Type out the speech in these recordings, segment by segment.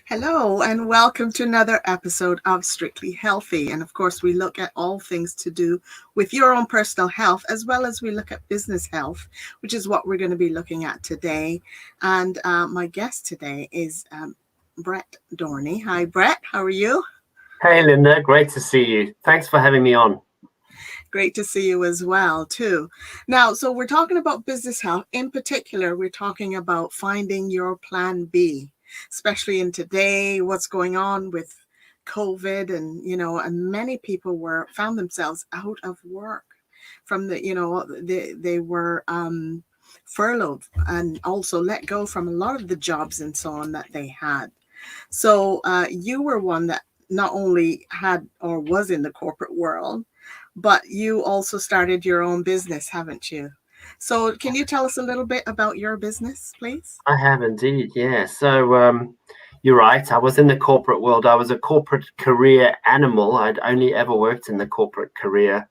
Hello, and welcome to another episode of Strictly Healthy. And of course, we look at all things to do with your own personal health, as well as we look at business health, which is what we're going to be looking at today. And my guest today is Brett Dorney. Hi, Brett. How are you? Hey, Linda. Great to see you. Thanks for having me on. Great to see you as well, too. Now, so we're talking about business health. In particular, we're talking about finding your plan B, especially in today, what's going on with COVID, and many people found themselves out of work from they were furloughed and also let go from a lot of the jobs and so on that they had. So you were one that not only had or was in the corporate world, but you also started your own business, haven't you? So can you tell us a little bit about your business, please? I have indeed, yeah. So you're right. I was in the corporate world. I was a corporate career animal. I'd only ever worked in the corporate career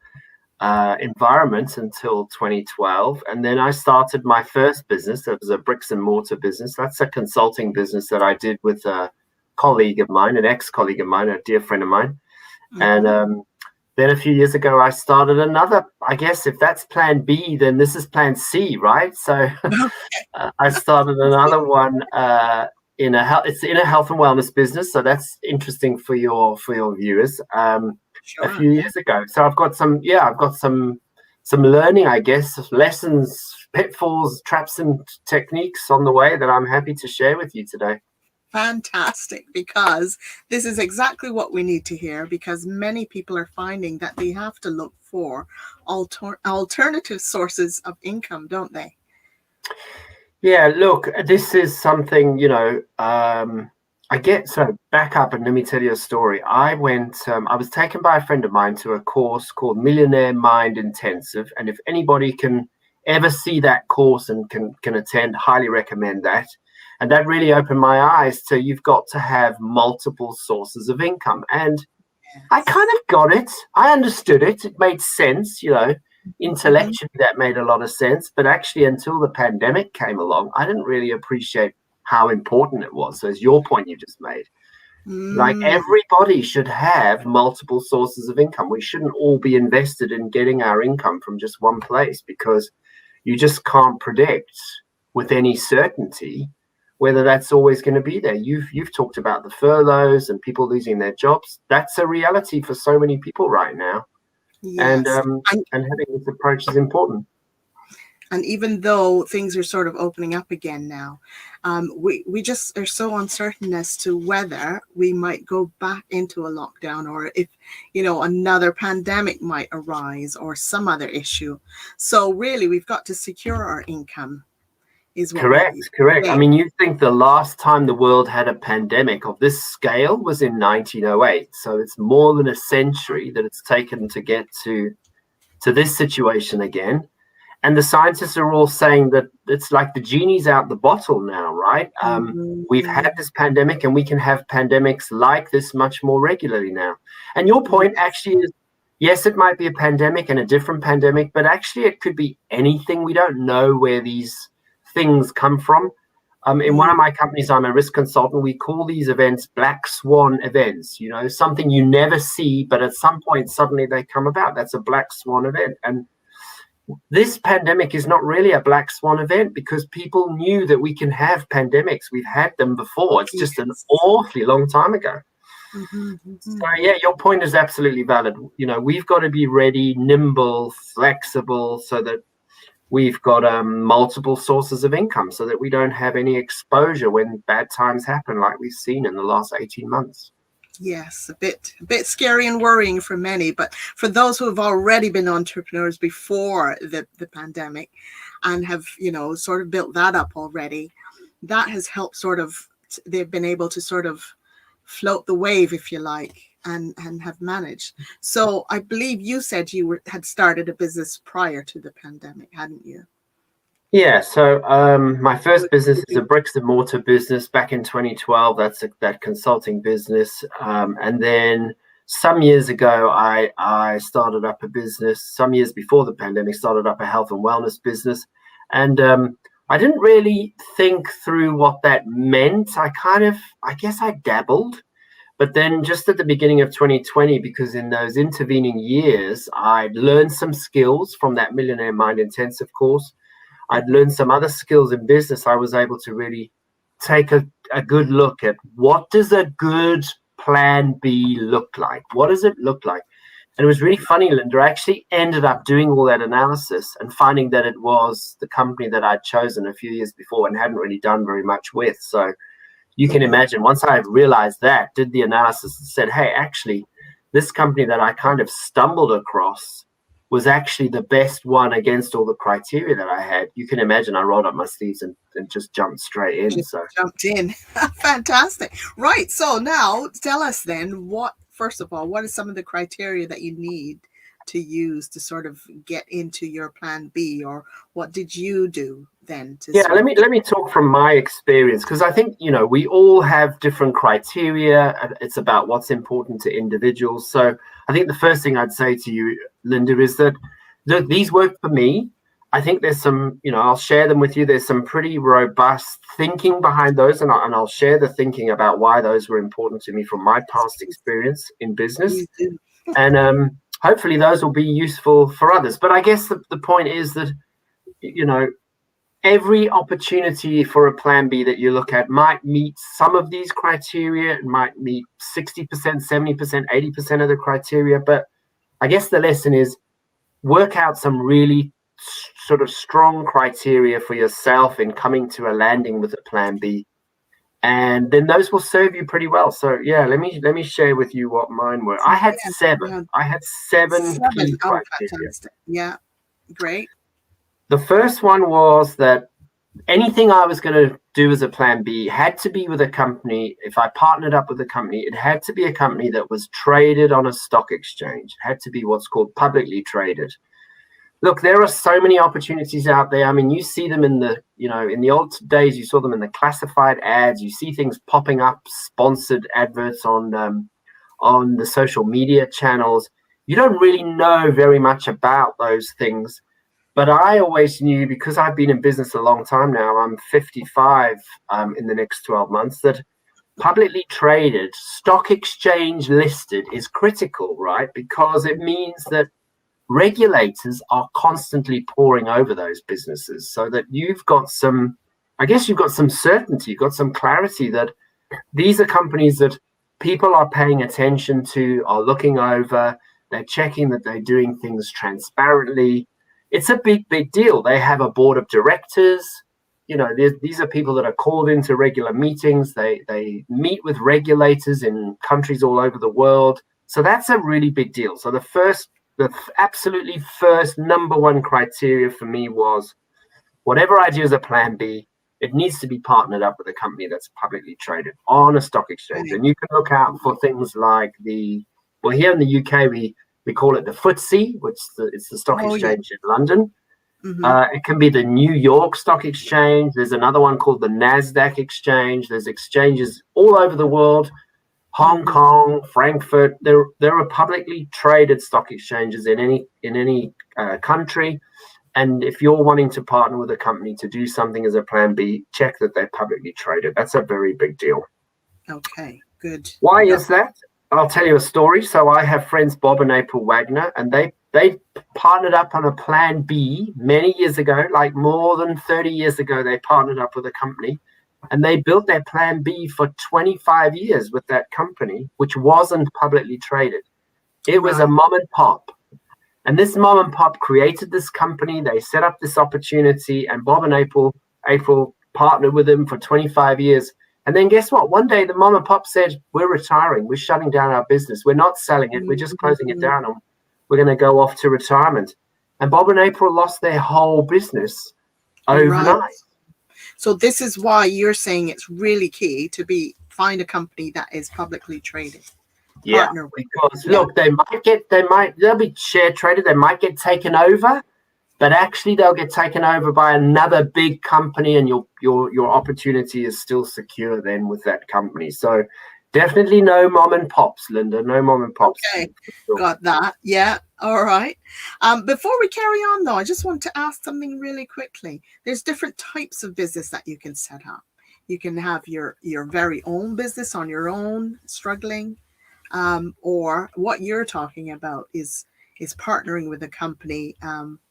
environment until 2012. And then I started my first business. It was a bricks and mortar business. That's a consulting business that I did with a colleague of mine, an ex-colleague of mine, a dear friend of mine. Mm-hmm. And then a few years ago, I started another. I guess if that's plan B, then this is plan C, right? So I started another one it's in a health and wellness business. So that's interesting for your viewers. Sure. A few years ago. So I've got some learning, I guess, lessons, pitfalls, traps, and techniques on the way that I'm happy to share with you today. Fantastic, because this is exactly what we need to hear, because many people are finding that they have to look for alternative sources of income, don't they? Yeah, look, this is something, so back up and let me tell you a story. I was taken by a friend of mine to a course called Millionaire Mind Intensive. And if anybody can ever see that course and can attend, highly recommend that. And that really opened my eyes to you've got to have multiple sources of income. And yes. I kind of got it. I understood it. It made sense, intellectually that made a lot of sense. But actually, until the pandemic came along, I didn't really appreciate how important it was. So as your point you just made, like everybody should have multiple sources of income. We shouldn't all be invested in getting our income from just one place, because you just can't predict with any certainty whether that's always going to be there. You've talked about the furloughs and people losing their jobs. That's a reality for so many people right now. Yes. And having this approach is important. And even though things are sort of opening up again now, we just are so uncertain as to whether we might go back into a lockdown, or if, another pandemic might arise or some other issue. So really, we've got to secure our income. Correct. I mean, you think the last time the world had a pandemic of this scale was in 1908. So it's more than a century that it's taken to get to this situation again. And the scientists are all saying that it's like the genie's out the bottle now, right? We've had this pandemic, and we can have pandemics like this much more regularly now. And your point actually is, yes, it might be a pandemic and a different pandemic, but actually it could be anything. We don't know where these things come from. In one of my companies, I'm a risk consultant. We call these events black swan events, something you never see, but at some point suddenly they come about. That's a black swan event. And this pandemic is not really a black swan event, because people knew that we can have pandemics. We've had them before. It's just an awfully long time ago. So yeah, your point is absolutely valid. We've got to be ready, nimble, flexible, so that we've got multiple sources of income, so that we don't have any exposure when bad times happen, like we've seen in the last 18 months. Yes, a bit scary and worrying for many, but for those who have already been entrepreneurs before the pandemic and have, sort of built that up already, that has helped they've been able to sort of float the wave, if you like, and have managed. So I believe you said you had started a business prior to the pandemic, hadn't you? Yeah, so my first business is a bricks and mortar business back in 2012. That's that consulting business. And then some years ago, I started up a business. Some years before the pandemic, started up a health and wellness business. And I didn't really think through what that meant. I guess I dabbled. But then just at the beginning of 2020, because in those intervening years, I'd learned some skills from that Millionaire Mind Intensive course. I'd learned some other skills in business. I was able to really take a good look at what does a good plan B look like? What does it look like? And it was really funny, Linda. I actually ended up doing all that analysis and finding that it was the company that I'd chosen a few years before and hadn't really done very much with. So you can imagine, once I realized that, did the analysis and said, hey, actually, this company that I kind of stumbled across was actually the best one against all the criteria that I had. You can imagine I rolled up my sleeves and just jumped straight in. Jumped in. Fantastic. Right. So now tell us then, first of all, what are some of the criteria that you need to use to sort of get into your plan B, or what did you do then? Let me talk from my experience, because I think, we all have different criteria. It's about what's important to individuals. So I think the first thing I'd say to you, Linda, is that, look, these work for me. I think there's some, I'll share them with you. There's some pretty robust thinking behind those, and I'll share the thinking about why those were important to me from my past experience in business. And hopefully those will be useful for others. But I guess the point is that, every opportunity for a plan B that you look at might meet some of these criteria. It might meet 60%, 70%, 80% of the criteria. But I guess the lesson is work out some really sort of strong criteria for yourself in coming to a landing with a plan B. And then those will serve you pretty well. So let me share with you what mine were. I had seven. Yeah. I had seven key criteria. Fantastic. Yeah, great. The first one was that anything I was going to do as a plan B had to be with a company. If I partnered up with a company, it had to be a company that was traded on a stock exchange. It had to be what's called publicly traded. Look, there are so many opportunities out there. I mean, you see them in the old days, you saw them in the classified ads. You see things popping up, sponsored adverts on the social media channels. You don't really know very much about those things. But I always knew, because I've been in business a long time now, I'm 55 in the next 12 months, that publicly traded, stock exchange listed is critical, right? Because it means that regulators are constantly poring over those businesses, so that you've got some certainty, you've got some clarity that these are companies that people are paying attention to, are looking over, they're checking that they're doing things transparently. It's a big, big deal. They have a board of directors. These are people that are called into regular meetings. They meet with regulators in countries all over the world. So that's a really big deal. So the absolutely first number one criteria for me was, whatever I do as a plan B, it needs to be partnered up with a company that's publicly traded on a stock exchange. And you can look out for things like here in the UK, we call it the FTSE, which it's the stock exchange in London. Mm-hmm. It can be the New York Stock Exchange. There's another one called the NASDAQ Exchange. There's exchanges all over the world. Hong Kong, Frankfurt. There are publicly traded stock exchanges in any country. And if you're wanting to partner with a company to do something as a plan B, check that they're publicly traded. That's a very big deal. Okay, good. Why is that? I'll tell you a story. So I have friends, Bob and April Wagner, and they partnered up on a plan B many years ago, like more than 30 years ago. They partnered up with a company, and they built their plan B for 25 years with that company, which wasn't publicly traded. It was a mom and pop. And this mom and pop created this company. They set up this opportunity, and Bob and April partnered with them for 25 years. And then guess what? One day the mom and pop said, we're retiring. We're shutting down our business. We're not selling it. We're just closing it down. And we're going to go off to retirement. And Bob and April lost their whole business overnight. Right. So this is why you're saying it's really key to find a company that is publicly traded. Yeah, because look, they'll be share traded. They might get taken over, but actually they'll get taken over by another big company, and your opportunity is still secure then with that company. So Definitely no mom and pops, Linda. No mom and pops. Okay, got that. Yeah, all right. Before we carry on, though, I just want to ask something really quickly. There's different types of business that you can set up. You can have your very own business on your own, struggling, or what you're talking about is partnering with a company,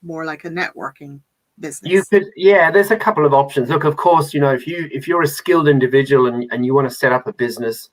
more like a networking business. You could, yeah, there's a couple of options. Look, of course, if you're a skilled individual and you want to set up a business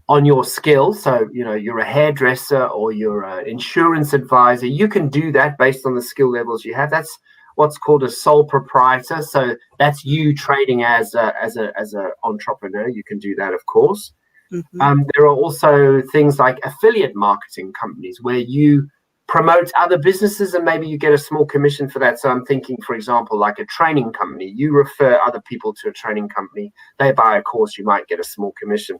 on your skill, so you're a hairdresser or you're an insurance advisor, you can do that based on the skill levels you have. That's what's called a sole proprietor. So that's you trading as a entrepreneur. You can do that, of course. Mm-hmm. There are also things like affiliate marketing companies where you promote other businesses and maybe you get a small commission for that. So I'm thinking, for example, like a training company. You refer other people to a training company. They buy a course, you might get a small commission.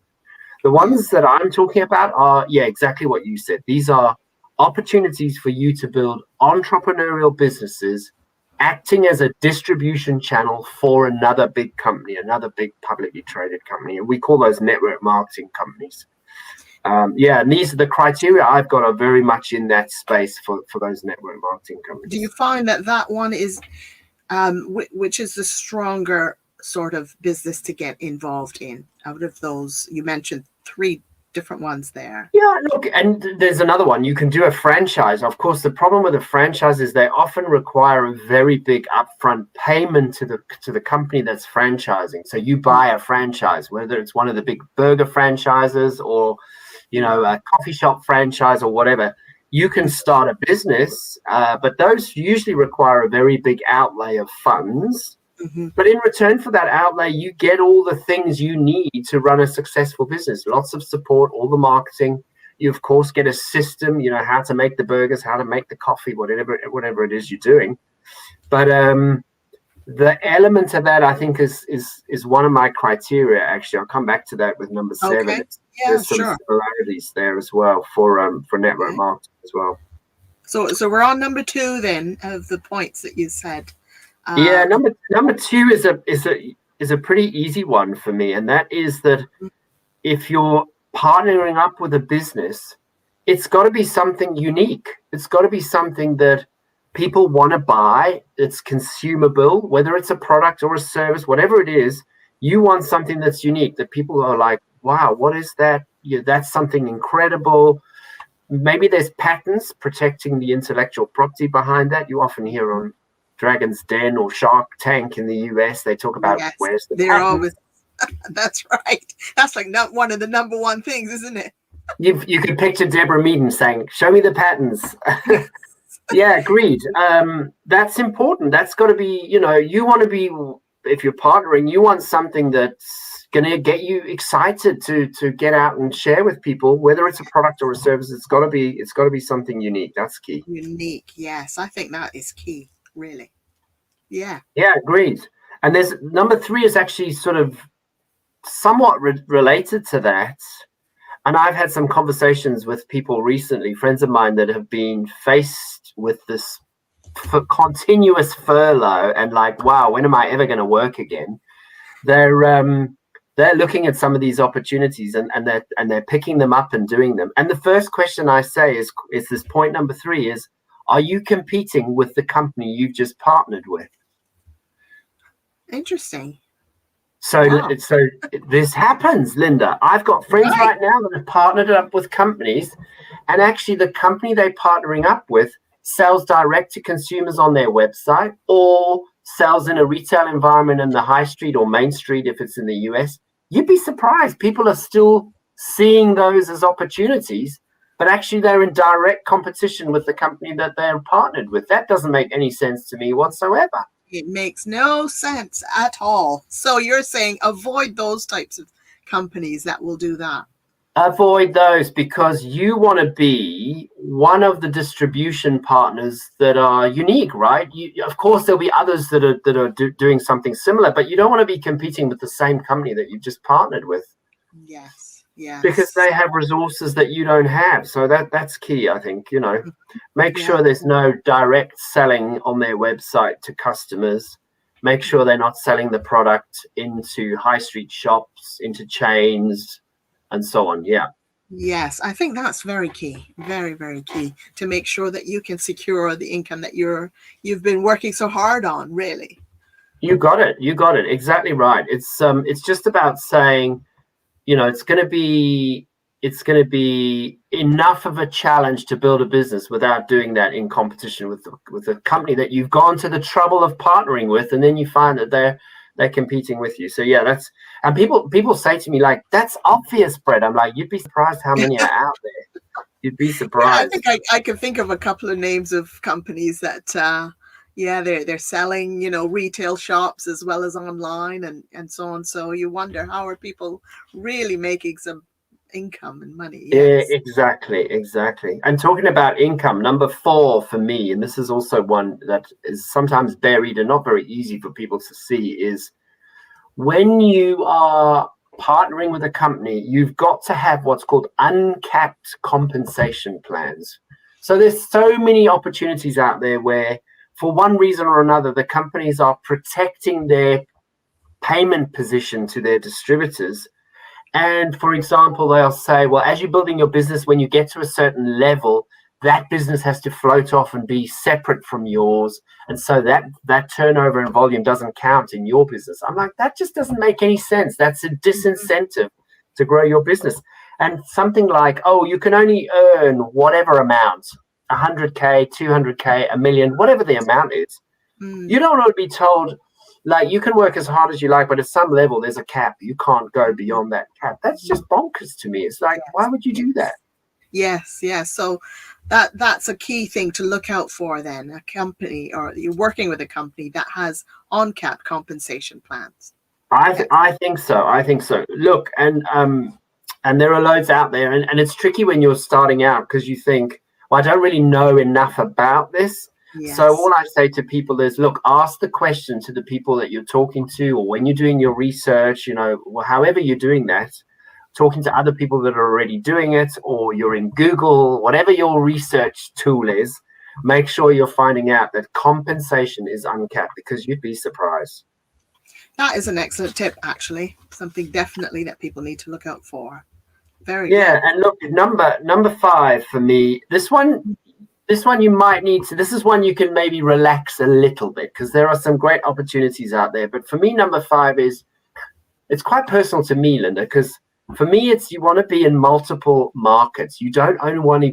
The ones that I'm talking about are, exactly what you said. These are opportunities for you to build entrepreneurial businesses acting as a distribution channel for another big company, another big publicly traded company. And we call those network marketing companies. And these are the criteria I've got are very much in that space for those network marketing companies. Do you find that one is, which is the stronger sort of business to get involved in out of those? You mentioned 3 different ones there. Yeah, look, and there's another one. You can do a franchise. Of course, the problem with a franchise is they often require a very big upfront payment to the company that's franchising. So you buy a franchise, whether it's one of the big burger franchises or a coffee shop franchise or whatever. You can start a business, but those usually require a very big outlay of funds. Mm-hmm. But in return for that outlay, you get all the things you need to run a successful business. Lots of support, all the marketing. You, of course, get a system, how to make the burgers, how to make the coffee, whatever it is you're doing. But the element of that, I think, is one of my criteria, actually. I'll come back to that with number 7. Okay. There's some similarities there as well for network marketing as well. So we're on number 2 then of the points that you said. Number 2 is a pretty easy one for me, and that is that if you're partnering up with a business, it's got to be something unique. It's got to be something that people want to buy. It's consumable, whether it's a product or a service, whatever it is. You want something that's unique, that people are like, wow, what is that? That's something incredible. Maybe there's patents protecting the intellectual property behind that. You often hear on Dragon's Den or Shark Tank in the US, they talk about where's the patent. Always, that's right. That's like not one of the number 1 things, isn't it? You could picture Deborah Meaden saying, show me the patents. Yeah, agreed. That's important. That's got to be, you want to be, if you're partnering, you want something that's going to get you excited to get out and share with people, whether it's a product or a service. It's got to be something unique. That's key. Unique. Yes. I think that is key. Really. Yeah, agreed. And there's number 3 is actually sort of somewhat related to that. And I've had some conversations with people recently, friends of mine that have been faced with this continuous furlough and like, wow, when am I ever going to work again? They're looking at some of these opportunities and they're picking them up and doing them. And the first question I say is this point number 3 is, are you competing with the company you've just partnered with? Interesting. So this happens, Linda. I've got friends right now that have partnered up with companies, and actually the company they're partnering up with sells direct to consumers on their website or sells in a retail environment in the high street or main street if it's in the US. You'd be surprised. People are still seeing those as opportunities, but actually they're in direct competition with the company that they're partnered with. That doesn't make any sense to me whatsoever. It makes no sense at all. So you're saying avoid those types of companies that will do that. Avoid those because you want to be one of the distribution partners that are unique, right? Of course, there'll be others that are doing something similar, but you don't want to be competing with the same company that you've just partnered with. Yes. Yes. Because they have resources that you don't have. So that's key, I think, Make sure there's no direct selling on their website to customers. Make sure they're not selling the product into high street shops, into chains. and so on. Yeah. Yes, I think that's very key, very, very key to make sure that you can secure the income that you've been working so hard on, really. You got it. You got it. Exactly right. It's just about saying, it's going to be enough of a challenge to build a business without doing that in competition with a company that you've gone to the trouble of partnering with, and then you find that they're competing with you. So yeah, and people say to me, like, that's obvious, Brett. I'm like, you'd be surprised how many are out there. You'd be surprised. Yeah, I think I can think of a couple of names of companies that they're selling, retail shops as well as online and so on. So you wonder, how are people really making some income and money? Yes. Exactly. And talking about income, number 4 for me, and this is also one that is sometimes buried and not very easy for people to see, is when you are partnering with a company, you've got to have what's called uncapped compensation plans. So there's so many opportunities out there where, for one reason or another, the companies are protecting their payment position to their distributors. And for example, they'll say, well, as you're building your business, when you get to a certain level, that business has to float off and be separate from yours. And so that turnover and volume doesn't count in your business. I'm like, that just doesn't make any sense. That's a disincentive to grow your business. And something like, oh, you can only earn whatever amount, 100K, 200K, a million, whatever the amount is. You don't want to be told, like, you can work as hard as you like, but at some level there's a cap. You can't go beyond that cap. That's just bonkers to me. It's like, why would you do that? Yes. So that's a key thing to look out for then, a company, or you're working with a company that has uncapped compensation plans. I think so. Look, and there are loads out there, and it's tricky when you're starting out because you think, well, I don't really know enough about this. Yes. So all I say to people is, look, ask the question to the people that you're talking to, or when you're doing your research, however you're doing that, talking to other people that are already doing it, or you're in Google, whatever your research tool is, make sure you're finding out that compensation is uncapped, because you'd be surprised. That is an excellent tip, actually. Something definitely that people need to look out for. Very good. And look, number 5 for me, this one you might need to, this is one you can maybe relax a little bit, because there are some great opportunities out there. But for me, number 5 is, it's quite personal to me, Linda, because for me, it's, you want to be in multiple markets. You don't only want to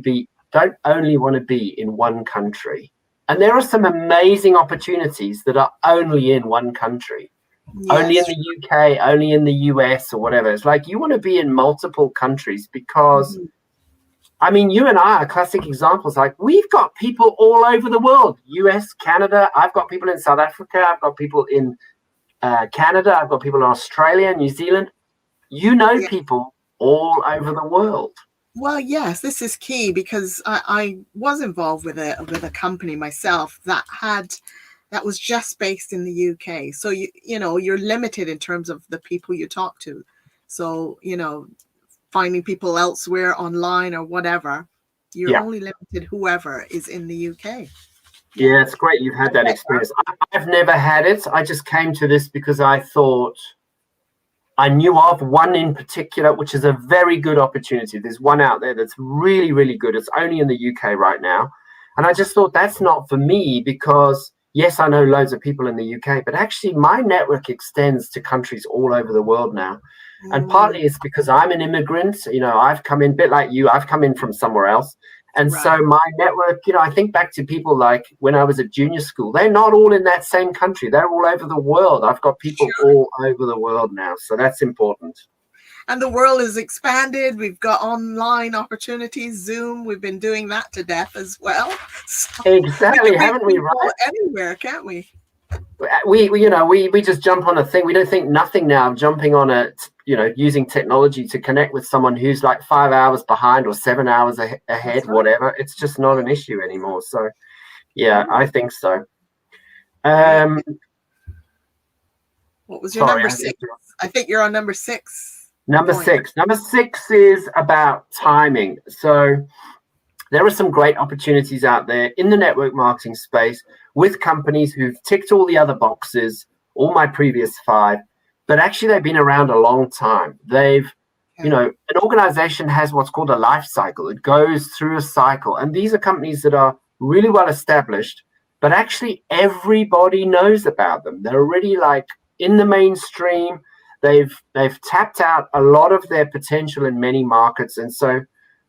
be in one country. And there are some amazing opportunities that are only in one country. Yes. Only in the UK, only in the US, or whatever. It's like, you want to be in multiple countries because, I mean, you and I are classic examples. Like, we've got people all over the world, US, Canada. I've got people in South Africa. I've got people in Canada. I've got people in Australia, New Zealand. People all over the world. Well, yes, this is key, because I was involved with a company myself that was just based in the UK. So you're limited in terms of the people you talk to. So finding people elsewhere online or whatever, you're only limited whoever is in the UK. Yeah, it's great you've had that experience. I've never had it. I just came to this because I thought, I knew of one in particular, which is a very good opportunity. There's one out there that's really, really good. It's only in the UK right now. And I just thought, that's not for me, because yes, I know loads of people in the UK, but actually my network extends to countries all over the world now. And partly it's because I'm an immigrant. I've come in, a bit like you, I've come in from somewhere else. And so my network, I think back to people like when I was at junior school, they're not all in that same country. They're all over the world. I've got people all over the world now. So that's important. And the world is expanded. We've got online opportunities, Zoom. We've been doing that to death as well. So exactly, haven't we? Right? Anywhere, can't we? We just jump on a thing. We don't think nothing now of jumping on using technology to connect with someone who's like 5 hours behind or 7 hours ahead, whatever. It's just not an issue anymore. So, yeah, I think so. What was your number 6? I think you're on number 6. Number 6. Number 6 is about timing. So there are some great opportunities out there in the network marketing space with companies who've ticked all the other boxes, all my previous 5, but actually they've been around a long time. They've You know, an organization has what's called a life cycle. It goes through a cycle. And these are companies that are really well established, but actually everybody knows about them. They're already like in the mainstream. They've tapped out a lot of their potential in many markets. And so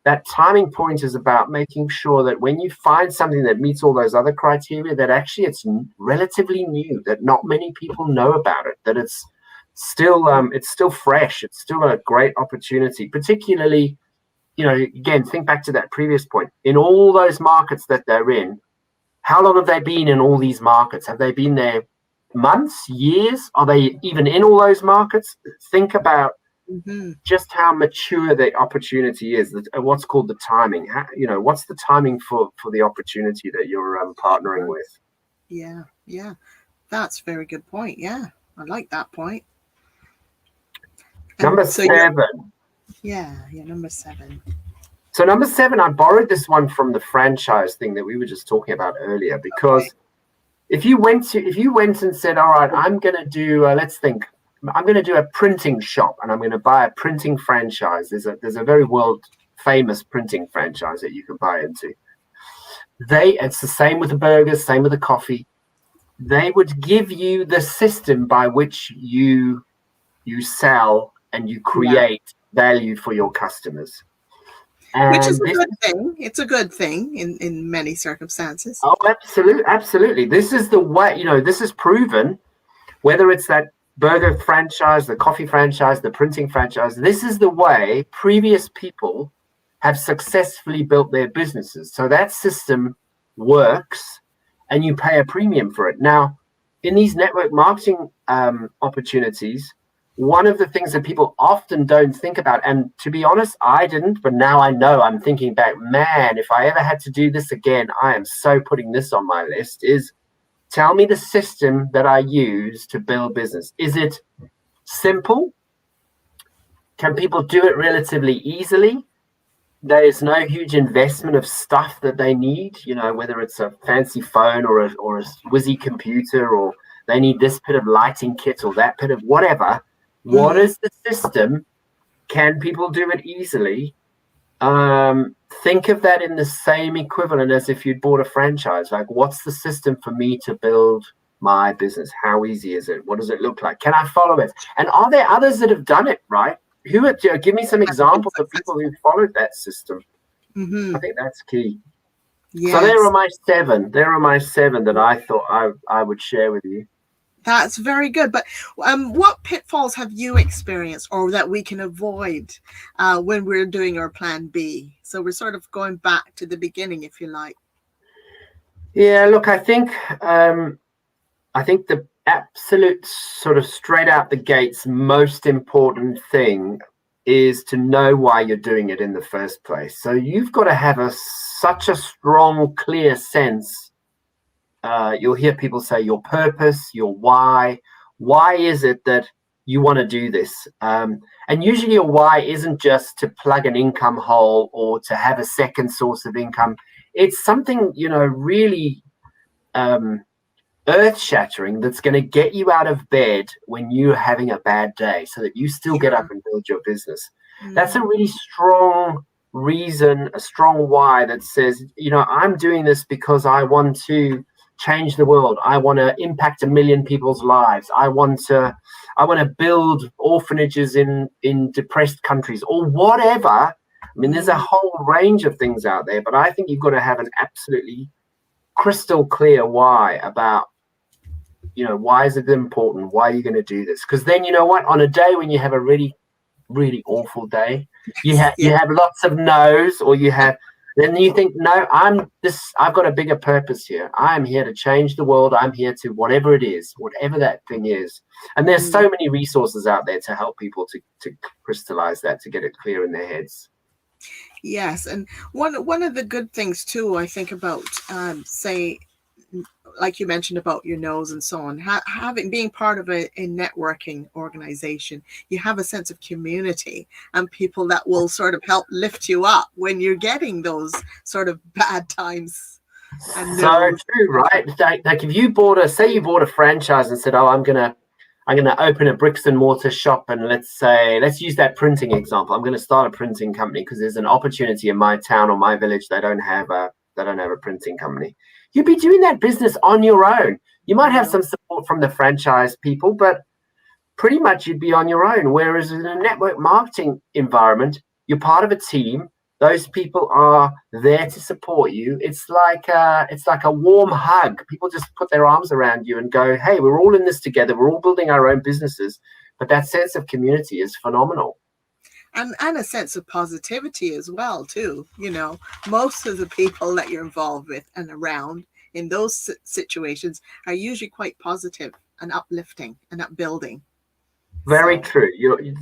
that timing point is about making sure that when you find something that meets all those other criteria, that actually it's relatively new, that not many people know about it, that it's still fresh. It's still a great opportunity, particularly, you know, again, think back to that previous point. In all those markets that they're in, how long have they been in all these markets? Have they been there months, years? Are they even in all those markets? Think about just how mature the opportunity is, what's called the timing. How, you know, what's the timing for the opportunity that you're partnering with? Yeah, that's a very good point. Yeah, I like that point. Number 7. Number 7. So number 7, I borrowed this one from the franchise thing that we were just talking about earlier, because if you went and said, all right, I'm going to do, I'm going to do a printing shop and I'm going to buy a printing franchise. There's a very world famous printing franchise that you can buy into. It's the same with the burgers, same with the coffee. They would give you the system by which you sell and you create value for your customers. And which is a good thing. It's a good thing in many circumstances. Oh, absolutely. This is the way, you know, this is proven, whether it's that burger franchise, the coffee franchise, the printing franchise, this is the way previous people have successfully built their businesses. So that system works and you pay a premium for it. Now, in these network marketing opportunities, one of the things that people often don't think about, and to be honest, I didn't, but now I know, I'm thinking back, man, if I ever had to do this again, I am so putting this on my list, is tell me the system that I use to build business. Is it simple? Can people do it relatively easily? There is no huge investment of stuff that they need, you know, whether it's a fancy phone or a whizzy computer, or they need this bit of lighting kit or that bit of whatever. What is the system? Can people do it easily? Think of that in the same equivalent as if you'd bought a franchise. Like, what's the system for me to build my business? How easy is it? What does it look like? Can I follow it? And are there others that have done it, right? Give me some examples of people who followed that system. I think that's key. Yes. So there are my 7. There are my 7 that I thought I would share with you. That's very good. But what pitfalls have you experienced or that we can avoid when we're doing our plan B? So we're sort of going back to the beginning, if you like. Yeah, look, I think the absolute sort of straight out the gates most important thing is to know why you're doing it in the first place. So you've got to have such a strong, clear sense. You'll hear people say your purpose, your why. Why is it that you want to do this? And usually your why isn't just to plug an income hole or to have a second source of income. It's something, you know, really earth-shattering that's going to get you out of bed when you're having a bad day so that you still get up and build your business. That's a really strong reason, a strong why that says, you know, I'm doing this because I want to change the world. I want to impact 1 million people's lives. I want to build orphanages in depressed countries or whatever. I mean, there's a whole range of things out there, but I think you've got to have an absolutely crystal clear why about, you know, why is it important? Why are you going to do this? Because then, you know what, on a day when you have a really, really awful day, you have lots of no's, or then you think, no, I've got a bigger purpose here. I'm here to change the world. I'm here to whatever it is, whatever that thing is. And there's so many resources out there to help people to crystallize that, to get it clear in their heads. Yes. And one of the good things too, I think about, say, like you mentioned about your nose and so on, being part of a networking organization, you have a sense of community and people that will sort of help lift you up when you're getting those sort of bad times. So true, right? Like if you bought a franchise and said, oh, I'm gonna I'm going to open a bricks and mortar shop, and let's use that printing example. I'm going to start a printing company because there's an opportunity in my town or my village. They don't have a printing company. You'd be doing that business on your own. You might have some support from the franchise people, but pretty much you'd be on your own. Whereas in a network marketing environment, you're part of a team. Those people are there to support you. It's like a warm hug. People just put their arms around you and go, hey, we're all in this together. We're all building our own businesses. But that sense of community is phenomenal. And a sense of positivity as well, too. You know, most of the people that you're involved with and around in those situations are usually quite positive and uplifting and upbuilding. Very true.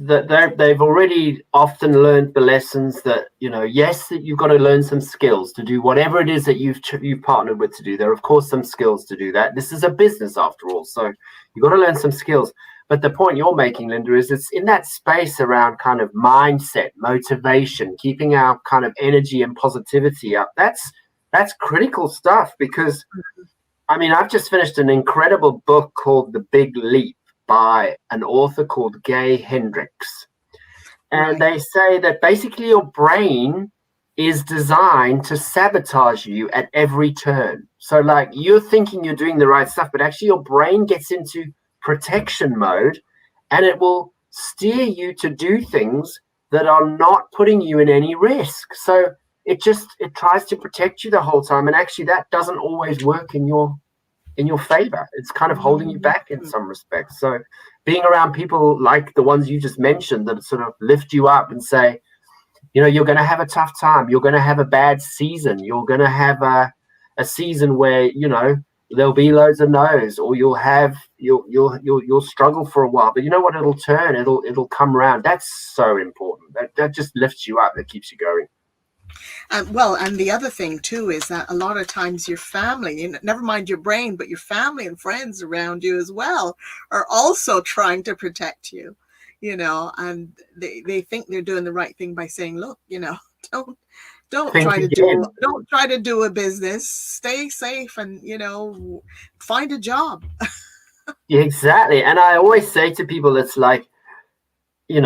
They've already often learned the lessons that, yes, that you've got to learn some skills to do whatever it is that you've partnered with to do. There are, of course, some skills to do that. This is a business after all. So you've got to learn some skills. But the point you're making, Linda, is it's in that space around kind of mindset, motivation, keeping our kind of energy and positivity up. That's critical stuff because, I've just finished an incredible book called The Big Leap by an author called Gay Hendricks. And they say that basically your brain is designed to sabotage you at every turn. So like you're thinking you're doing the right stuff, but actually your brain gets into protection mode and it will steer you to do things that are not putting you in any risk. So it tries to protect you the whole time. And actually that doesn't always work in your favor. It's kind of holding you back in some respects. So being around people like the ones you just mentioned that sort of lift you up and say, you're going to have a tough time. You're going to have a bad season. You're going to have a season where, there'll be loads of no's, or you'll struggle for a while, but you know what? It'll turn. It'll come around. That's so important. That just lifts you up. That keeps you going. And the other thing too is that a lot of times your family, never mind your brain, but your family and friends around you as well are also trying to protect you, and they think they're doing the right thing by saying, look, don't try to do a business, stay safe and, find a job. Exactly. And I always say to people, it's like, they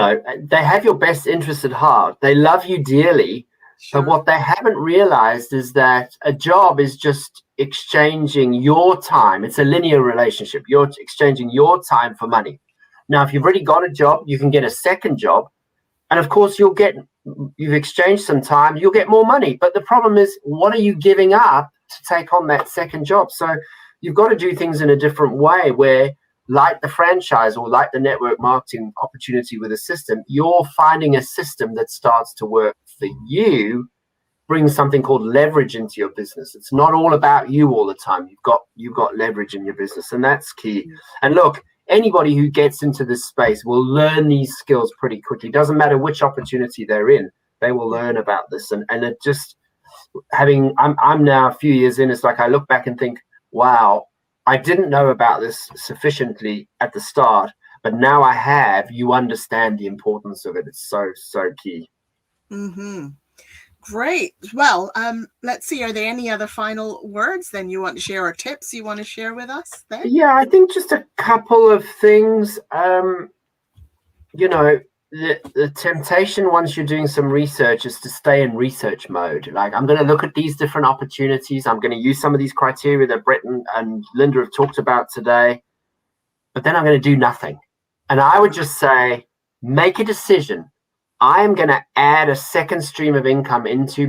have your best interest at heart. They love you dearly. Sure. But what they haven't realized is that a job is just exchanging your time. It's a linear relationship. You're exchanging your time for money. Now, if you've already got a job, you can get a second job. And of course, you've exchanged some time, you'll get more money. But the problem is, what are you giving up to take on that second job? So you've got to do things in a different way where, like the franchise or like the network marketing opportunity with a system, you're finding a system that starts to work for you, brings something called leverage into your business. It's not all about you all the time. You've got leverage in your business, and that's key. And look, anybody who gets into this space will learn these skills pretty quickly. Doesn't matter which opportunity they're in, they will learn about this. And it just I'm now a few years in, it's like I look back and think, wow, I didn't know about this sufficiently at the start, but now I have. You understand the importance of it. It's so, so key. Mm-hmm. Great. Well, let's see. Are there any other final words then you want to share, or tips you want to share with us there? Yeah, I think just a couple of things. The temptation once you're doing some research is to stay in research mode. Like, I'm going to look at these different opportunities. I'm going to use some of these criteria that Brett and Linda have talked about today, but then I'm going to do nothing. And I would just say, make a decision. I am going to add a second stream of income into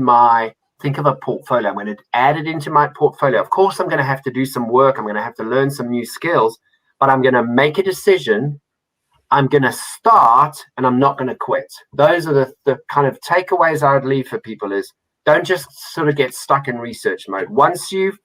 think of a portfolio. I'm going to add it into my portfolio. Of course, I'm going to have to do some work. I'm going to have to learn some new skills, but I'm going to make a decision. I'm going to start and I'm not going to quit. Those are the kind of takeaways I would leave for people is don't just sort of get stuck in research mode. Once you've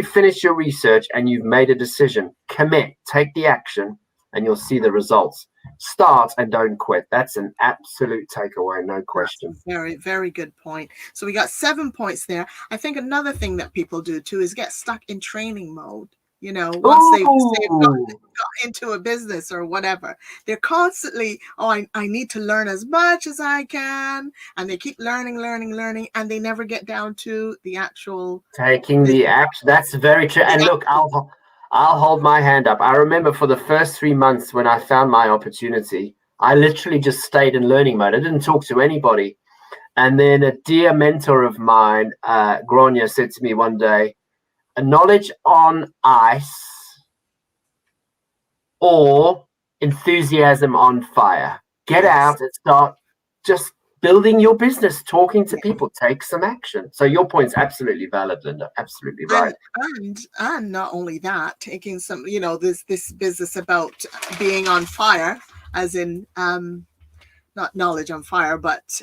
finished your research and you've made a decision, commit, take the action, and you'll see the results. Start and don't quit. That's an absolute takeaway, no question. Very, very good point. So we got 7 points there. I think another thing that people do too is get stuck in training mode. Once they've got into a business or whatever, they're constantly, I need to learn as much as I can. And they keep learning, and they never get down to the actual taking the action. That's very true. And look, I'll hold my hand up. I remember for the first 3 months when I found my opportunity, I literally just stayed in learning mode. I didn't talk to anybody. And then a dear mentor of mine, Grania, said to me one day, a knowledge on ice or enthusiasm on fire. Get Yes. out and start just building your business, talking to Yeah. people, take some action. So your point's absolutely valid, Linda. Absolutely right. And not only that, taking some, this business about being on fire, as in not knowledge on fire, but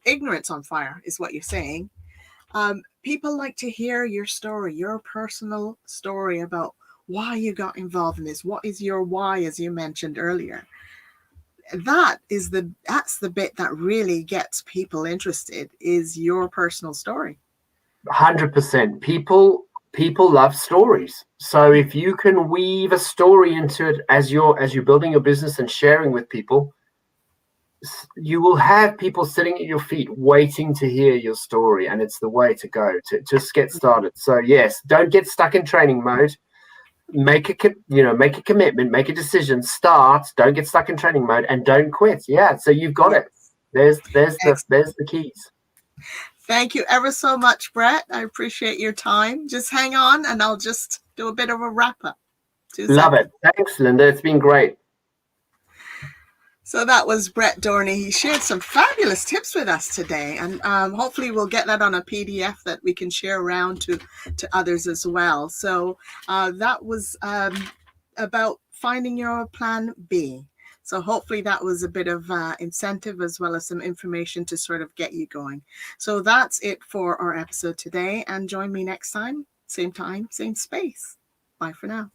ignorance on fire is what you're saying. People like to hear your story, your personal story about why you got involved in this. What is your why, as you mentioned earlier? That's the bit that really gets people interested, is your personal story. 100%. People love stories. So if you can weave a story into it as you're building your business and sharing with people, you will have people sitting at your feet waiting to hear your story, and it's the way to go to just get started. So yes, don't get stuck in training mode. Make a commitment, make a decision, start. Don't get stuck in training mode, and don't quit. Yeah, so you've got it. There's the keys. Thank you ever so much, Brett. I appreciate your time. Just hang on and I'll just do a bit of a wrap up. Love it. Thanks, Linda. It's been great. So that was Brett Dorney. He shared some fabulous tips with us today, and hopefully we'll get that on a PDF that we can share around to others as well. So that was about finding your plan B. So hopefully that was a bit of incentive as well as some information to sort of get you going. So that's it for our episode today, and join me next time, same space. Bye for now.